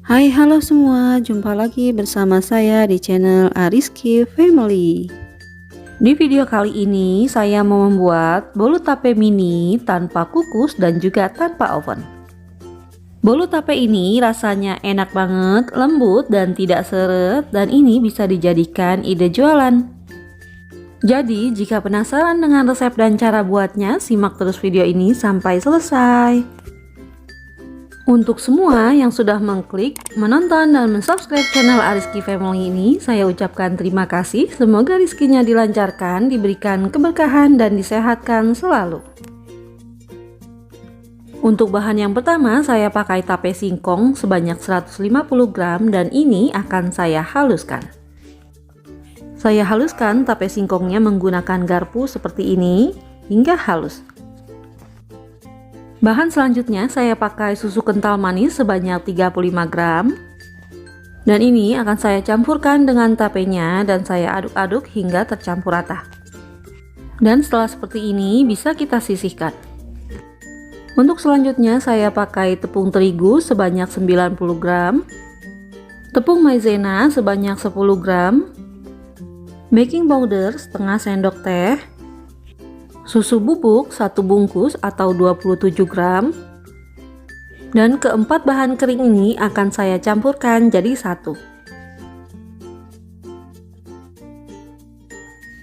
Hai, halo semua, jumpa lagi bersama saya di channel Ariski Family. Di video kali ini saya mau membuat bolu tape mini tanpa kukus dan juga tanpa oven. Bolu tape ini rasanya enak banget, lembut dan tidak seret, dan ini bisa dijadikan ide jualan. Jadi jika penasaran dengan resep dan cara buatnya, simak terus video ini sampai selesai. Untuk semua yang sudah mengklik, menonton, dan mensubscribe channel Ariski Family ini, saya ucapkan terima kasih. Semoga rezekinya dilancarkan, diberikan keberkahan, dan disehatkan selalu. Untuk bahan yang pertama, saya pakai tape singkong sebanyak 150 gram dan ini akan saya haluskan. Saya haluskan tape singkongnya menggunakan garpu seperti ini hingga halus. Bahan selanjutnya saya pakai susu kental manis sebanyak 35 gram. Dan ini akan saya campurkan dengan tapenya dan saya aduk-aduk hingga tercampur rata. Dan setelah seperti ini bisa kita sisihkan. Untuk selanjutnya saya pakai tepung terigu sebanyak 90 gram. Tepung maizena sebanyak 10 gram. Baking powder setengah sendok teh. Susu bubuk 1 bungkus atau 27 gram. Dan keempat bahan kering ini akan saya campurkan jadi satu.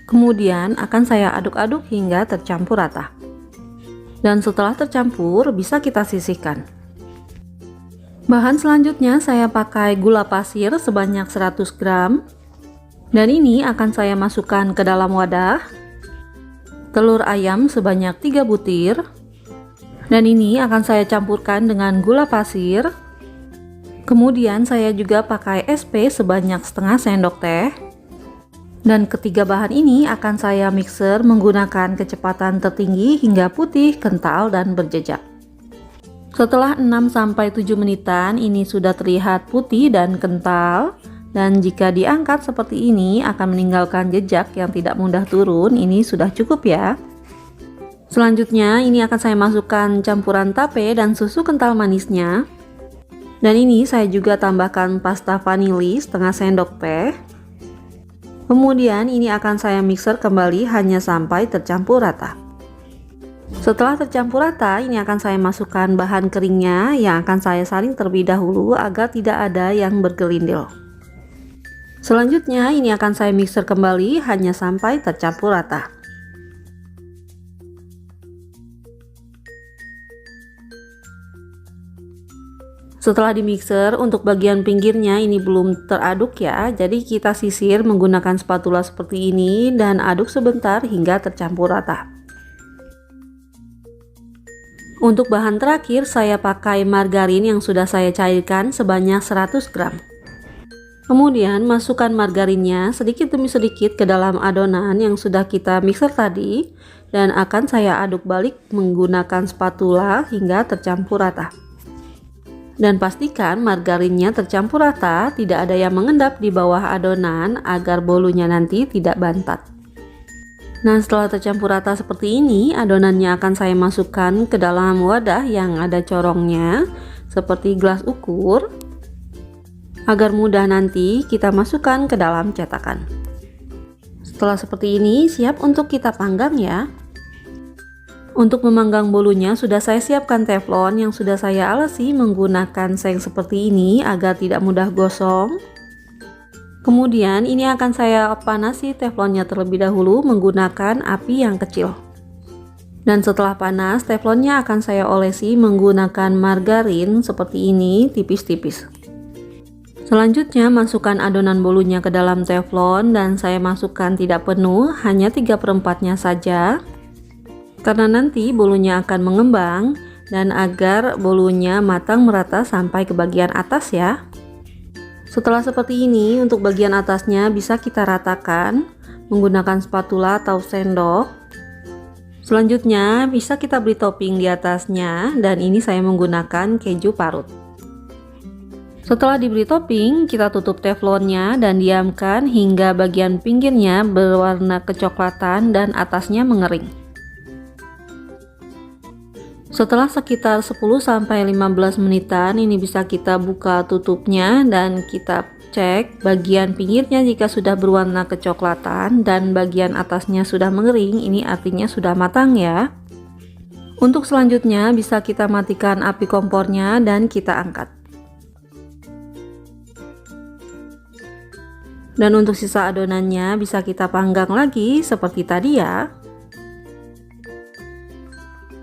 Kemudian akan saya aduk-aduk hingga tercampur rata. Dan setelah tercampur bisa kita sisihkan. Bahan selanjutnya saya pakai gula pasir sebanyak 100 gram. Dan ini akan saya masukkan ke dalam wadah. Telur ayam sebanyak 3 butir. Dan ini akan saya campurkan dengan gula pasir. Kemudian saya juga pakai SP sebanyak setengah sendok teh. Dan ketiga bahan ini akan saya mixer menggunakan kecepatan tertinggi hingga putih, kental, dan berjejak. Setelah 6-7 menitan ini sudah terlihat putih dan kental. Dan jika diangkat seperti ini akan meninggalkan jejak yang tidak mudah turun. Ini sudah cukup ya. Selanjutnya ini akan saya masukkan campuran tape dan susu kental manisnya. Dan ini saya juga tambahkan pasta vanili setengah sendok teh. Kemudian ini akan saya mixer kembali hanya sampai tercampur rata. Setelah tercampur rata ini akan saya masukkan bahan keringnya yang akan saya saring terlebih dahulu agar tidak ada yang bergelindil. Selanjutnya ini akan saya mixer kembali hanya sampai tercampur rata. Setelah dimixer, untuk bagian pinggirnya ini belum teraduk ya, jadi kita sisir menggunakan spatula seperti ini dan aduk sebentar hingga tercampur rata. Untuk bahan terakhir saya pakai margarin yang sudah saya cairkan sebanyak 100 gram. Kemudian masukkan margarinnya sedikit demi sedikit ke dalam adonan yang sudah kita mixer tadi dan akan saya aduk balik menggunakan spatula hingga tercampur rata. Dan pastikan margarinnya tercampur rata, tidak ada yang mengendap di bawah adonan agar bolunya nanti tidak bantat. Nah, setelah tercampur rata seperti ini, adonannya akan saya masukkan ke dalam wadah yang ada corongnya seperti gelas ukur. Agar mudah nanti kita masukkan ke dalam cetakan. Setelah seperti ini siap untuk kita panggang ya. Untuk memanggang bolunya sudah saya siapkan teflon yang sudah saya alasi menggunakan seng seperti ini agar tidak mudah gosong. Kemudian ini akan saya panasi teflonnya terlebih dahulu menggunakan api yang kecil. Dan setelah panas teflonnya akan saya olesi menggunakan margarin seperti ini tipis-tipis. Selanjutnya masukkan adonan bolunya ke dalam teflon dan saya masukkan tidak penuh, hanya 3/4-nya saja. Karena nanti bolunya akan mengembang dan agar bolunya matang merata sampai ke bagian atas ya. Setelah seperti ini untuk bagian atasnya bisa kita ratakan menggunakan spatula atau sendok. Selanjutnya bisa kita beri topping di atasnya dan ini saya menggunakan keju parut. Setelah diberi topping, kita tutup teflonnya dan diamkan hingga bagian pinggirnya berwarna kecoklatan dan atasnya mengering. Setelah sekitar 10-15 menitan, ini bisa kita buka tutupnya dan kita cek bagian pinggirnya jika sudah berwarna kecoklatan dan bagian atasnya sudah mengering, ini artinya sudah matang ya. Untuk selanjutnya bisa kita matikan api kompornya dan kita angkat. Dan untuk sisa adonannya bisa kita panggang lagi seperti tadi ya.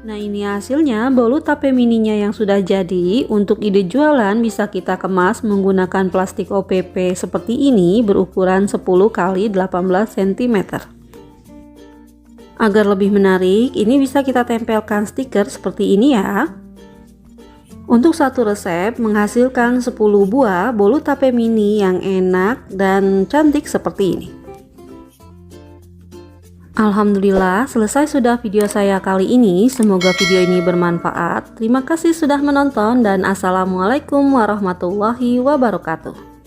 Nah, ini hasilnya bolu tape mininya yang sudah jadi. Untuk ide jualan bisa kita kemas menggunakan plastik OPP seperti ini berukuran 10 x 18 cm. Agar lebih menarik, ini bisa kita tempelkan stiker seperti ini ya. Untuk satu resep menghasilkan 10 buah bolu tape mini yang enak dan cantik seperti ini. Alhamdulillah, selesai sudah video saya kali ini. Semoga video ini bermanfaat. Terima kasih sudah menonton dan assalamualaikum warahmatullahi wabarakatuh.